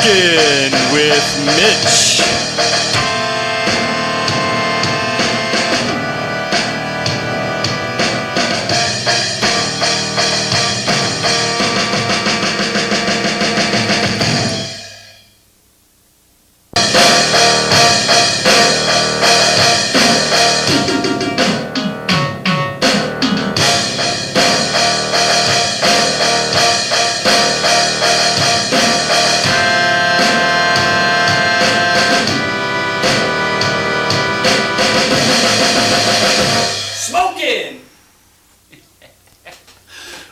Smokin with Mitch.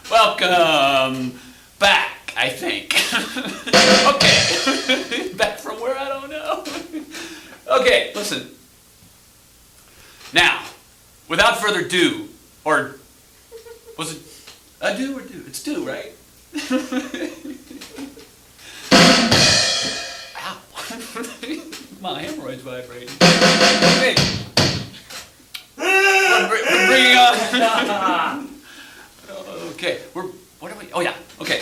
Welcome back, I think. Okay. Back from where, I don't know. Okay, listen. Now, without further ado, or was it ado or do? It's do, right? Ow. My hemorrhoids vibrating. Okay. We're bringing on... Okay, what are we, oh yeah, okay.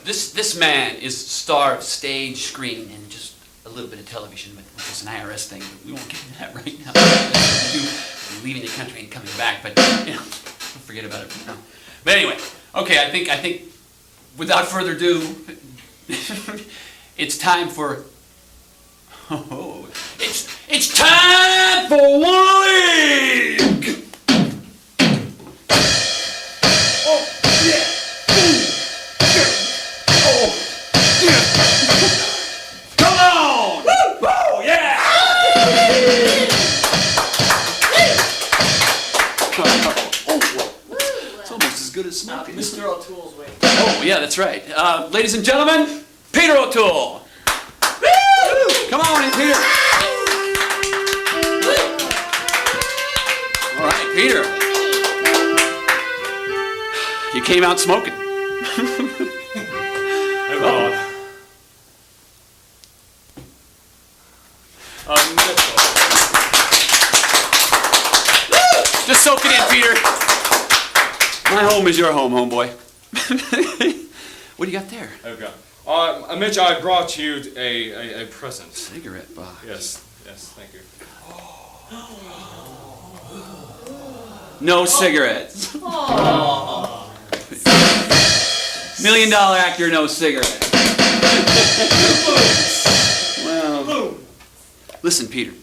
This man is star of stage, screen, and just a little bit of television with this an IRS thing. We won't get into that right now. Leaving the country and coming back, but, you know, forget about it for now. But anyway, okay, I think, without further ado, it's time for, it's time for one league! Smokin. Mr. O'Toole's waiting. Oh, yeah, that's right. Ladies and gentlemen, Peter O'Toole. Woo! Come on in, Peter. All right, Peter. You came out smoking. Just soak it in, Peter. My home is your home, homeboy. What do you got there? Okay. Mitch, I brought you a present. Cigarette box. Yes, thank you. No cigarettes. $1 million actor, no cigarette. Well, listen, Peter.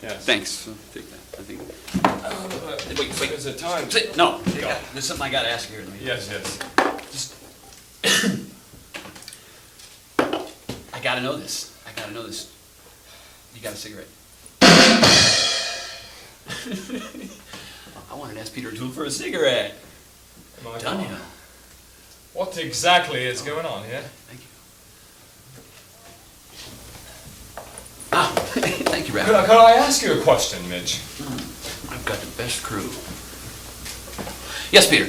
Yes. Thanks. I'll take that. I think. Wait. Is it time? No. There's something I got to ask you here. Yes. Just. I gotta know this. You got a cigarette? I wanted to ask Peter O'Toole for a cigarette. Done here. What exactly is going on here? Thank you. Ah, thank you, Raph. Could I ask you a question, Mitch? I've got the best crew. Yes, Peter.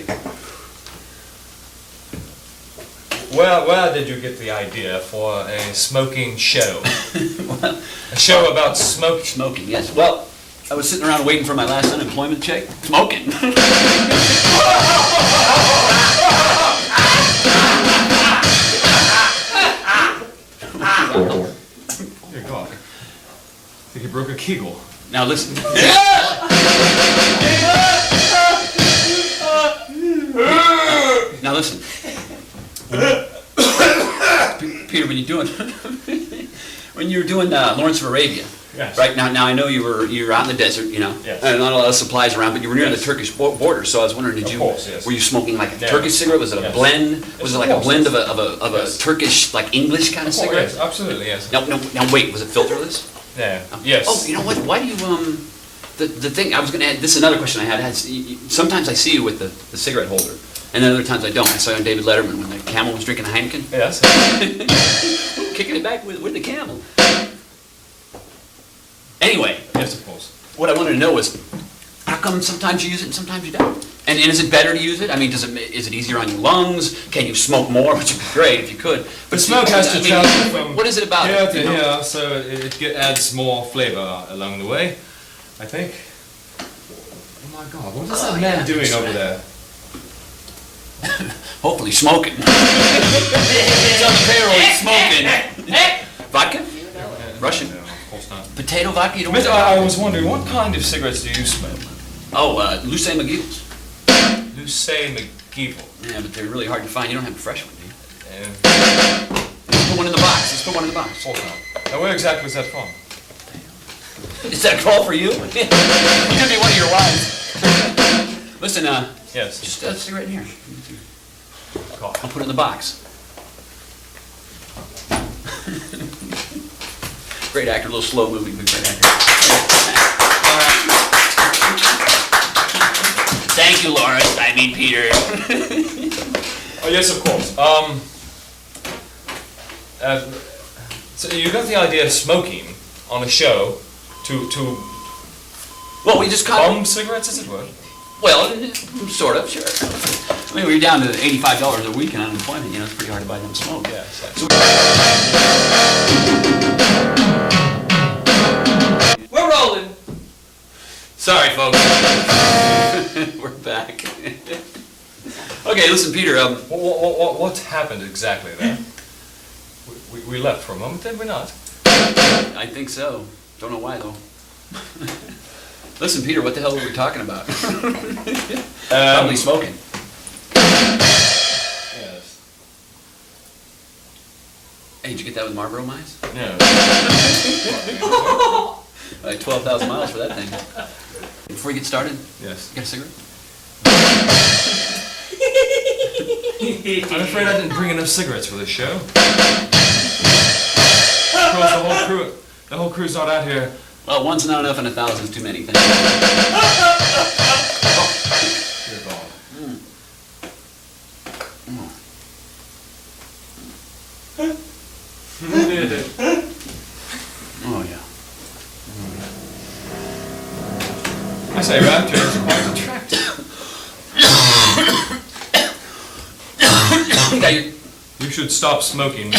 Where did you get the idea for a smoking show? A show about smoking? Smoking, yes. Well, I was sitting around waiting for my last unemployment check. Smoking. Dear God. I think you broke a kegel. Now listen. Now listen. Peter, when you were doing Lawrence of Arabia, yes. Right now I know you were out in the desert, you know, yes. And not a lot of supplies around, but you were near the Turkish border. So I was wondering, were you smoking like a Turkish cigarette? Was it a blend? Was it like a blend of a Turkish, like English kind of cigarette? Yes, absolutely, yes. Now wait, was it filterless? Yeah. Yes. Oh, you know what? Why do you the thing I was going to add? This is another question I had. Sometimes I see you with the cigarette holder. And then other times I don't. I saw you on David Letterman when the camel was drinking a Heineken. Yes. Kicking it back with the camel. Anyway. Yes, of course. What I wanted to know was, how come sometimes you use it and sometimes you don't? And is it better to use it? I mean, is it easier on your lungs? Can you smoke more? Which would be great if you could. But The smoke has to travel from what is it about here it? to here, so it adds more flavor along the way, I think. Oh my God, what is that man doing over there? Hopefully smoking. He's on the payroll, he's smoking. Vodka? Russian? No, of course not. Potato vodka? You don't Mitch, want I was wondering, what kind of cigarettes do you smoke? Oh, Luce McGee's. Luce McGeevil. Yeah, but they're really hard to find. You don't have a fresh one, do you? Of Let's put one in the box. Let's put one in the box. course not. Now, where exactly was that from? Is that a call for you? It could be one of your wives. Listen, Yes. just a cigarette in here. Call. I'll put it in the box. Great actor, a little slow moving, but great actor. Thank you, Lawrence. I mean, Peter. Oh, yes, of course. So you got the idea of smoking on a show to Well, we just kind bum cigarettes, as it were? well, sort of, sure. I mean, we're down to $85 a week in unemployment. You know, it's pretty hard to buy them smoke. Yeah, exactly. We're rolling. Sorry, folks. We're back. Okay, listen, Peter. What happened exactly there? We left for a moment, did we not? I think so. Don't know why though. Listen, Peter. What the hell were we talking about? Probably smoking. Yes. Hey, did you get that with Marlboro Mice? No. Like 12,000 miles for that thing. Before you get started, Yes. you got a cigarette? I'm afraid I didn't bring enough cigarettes for this show. Because the whole crew's not out here. Well, one's not enough and 1,000's too many. Dear God. Oh yeah. I say, Raptor is quite attractive. Now you You should stop smoking.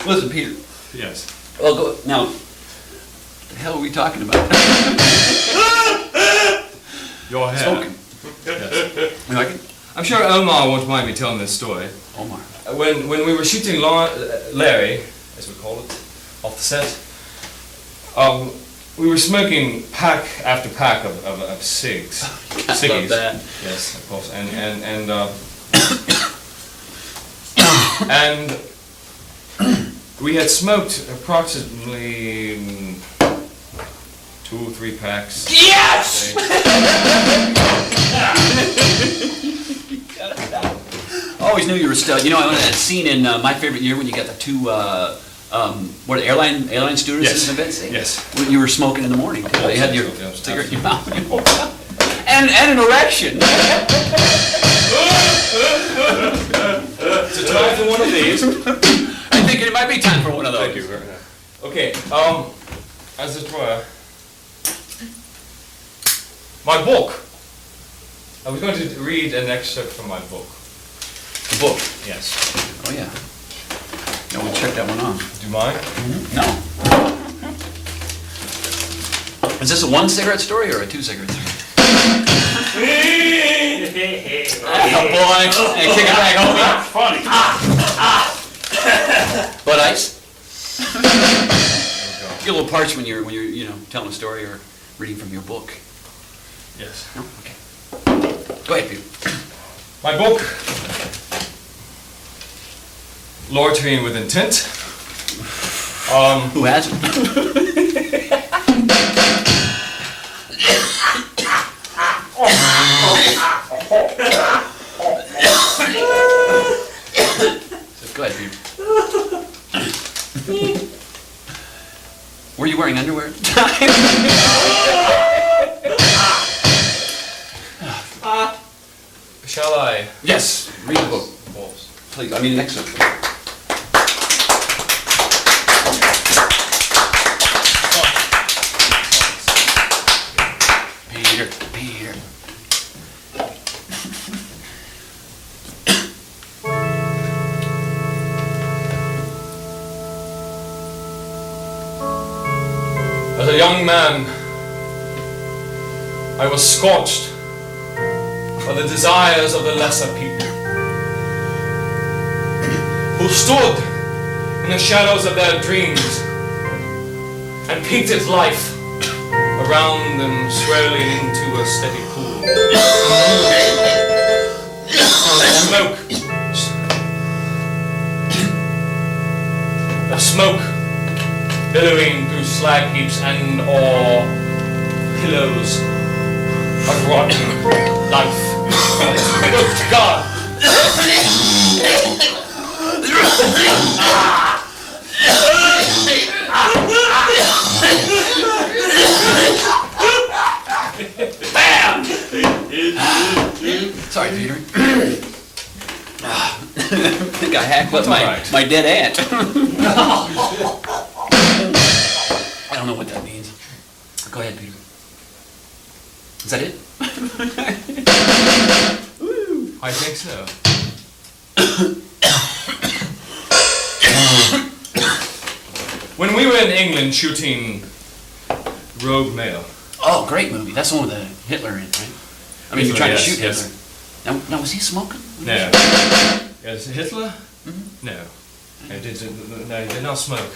listen, Peter. Yes. Well, go now. What the hell are we talking about? Your hair. Smoking. Yes. You like it? I'm sure Omar won't mind me telling this story. Omar. When we were shooting Larry, as we call it, off the set, we were smoking pack after pack of cigs. I love that. Yes, of course. And we had smoked approximately 2 or 3 packs. Yes! Always knew you were a stud. You know, I went to that scene in My Favorite Year when you got the two, what, airline stewardesses and events? Yes. When you were smoking in the morning. Too. You had your Absolutely. cigarette in your mouth. And an erection. It's a time for one of these. I think it might be time for one of those. Thank you very much. Okay, as it were, my book. I was going to read an excerpt from my book. The book. Yes. Oh, yeah. No, we'll check that one off. Do you mind? No. Is this a 1 cigarette story or a 2 cigarette story? Oh, boy. Hey, kick it back, homie. Funny. Bud ice? There we go. Get a little parched when you're telling a story or reading from your book. Yes. No? Okay. Go ahead, Peter. My book, Loitering with Intent. Who hasn't? Go ahead, Peter. Were you wearing underwear at the time? Shall I? Yes. Read the book, Balls. please. I mean, an excerpt. Peter. As a young man, I was scorched are the desires of the lesser people, who stood in the shadows of their dreams and painted life around them, swirling into a steady pool of smoke billowing through slag heaps and or pillows of rotten life. Good God! Bam! Sorry, Peter. I think I hackled my dead aunt. I don't know what that means. Go ahead, Peter. Is that it? I think so. When we were in England shooting Rogue Male. Oh, great movie. That's the one with the Hitler in it, right? I mean, you tried to shoot Hitler. Now, was he smoking? No. Yes, Hitler? Mm-hmm. No. He did not smoke.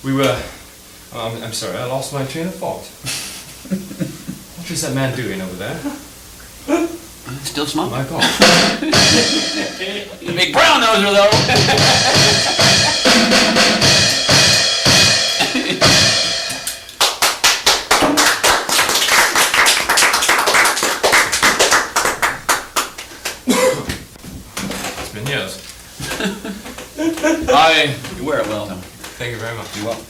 We were... I'm sorry, I lost my train of thought. What is that man doing over there? Still smoking? Oh my God. Big brown noser, though. It's been years. You wear it well, though. Thank you very much. You're welcome.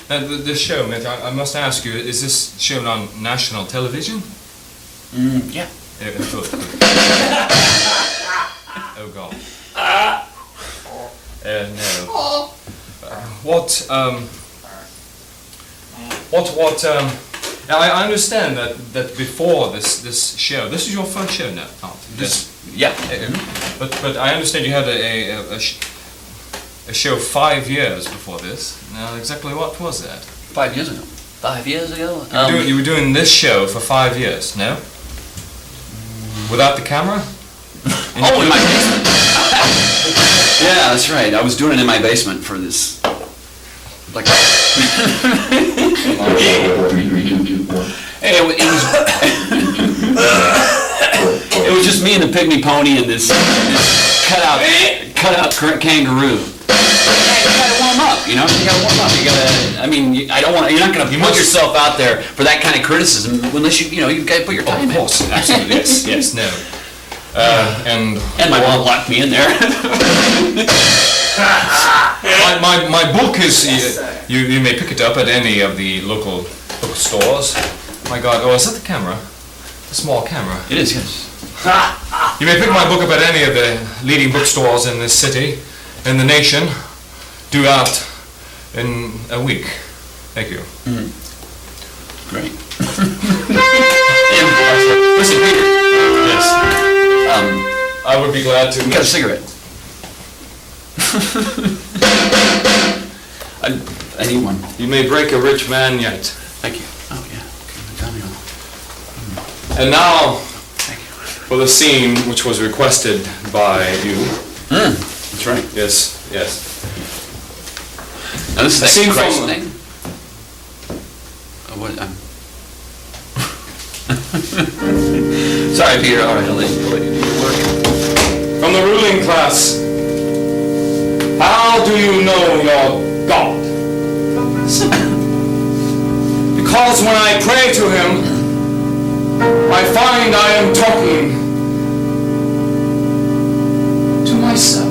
Now, this show, Mitch, I must ask you, is this shown on national television? Yeah. Good. Oh God. No. I understand that before this show, this is your first show now. Yeah. But I understand you had a show 5 years before this. Now, exactly what was that? 5 years ago. 5 years ago? You were doing this show for 5 years, no? Without the camera? In my basement. Yeah, that's right. I was doing it in my basement for this. Like. It was just me and the pygmy pony and this cut out kangaroo. You gotta warm up, you know. You gotta warm up. You gotta. I mean, I don't want. You're not gonna put yourself out there for that kind of criticism unless you've got to put your time in. Of course, absolutely. Yes, no. And my mom locked me in there. my book is. You may pick it up at any of the local bookstores. My God! Oh, is that the camera? A small camera. It is. Yes. You may pick my book up at any of the leading bookstores in this city, in the nation, due out in a week. Thank you. Mm-hmm. Great. Listen, Peter. Yes. I would be glad to. You got a cigarette? I need one. You may break a rich man yet. Thank you. Oh, yeah. And now, thank you. for the scene which was requested by you. That's right. Yes. Now this is that scene Christ from thing? What? Sorry, Peter. All right, I'll let you do your work. From the ruling class. How do you know your God? Because when I pray to him, I find I am talking to myself.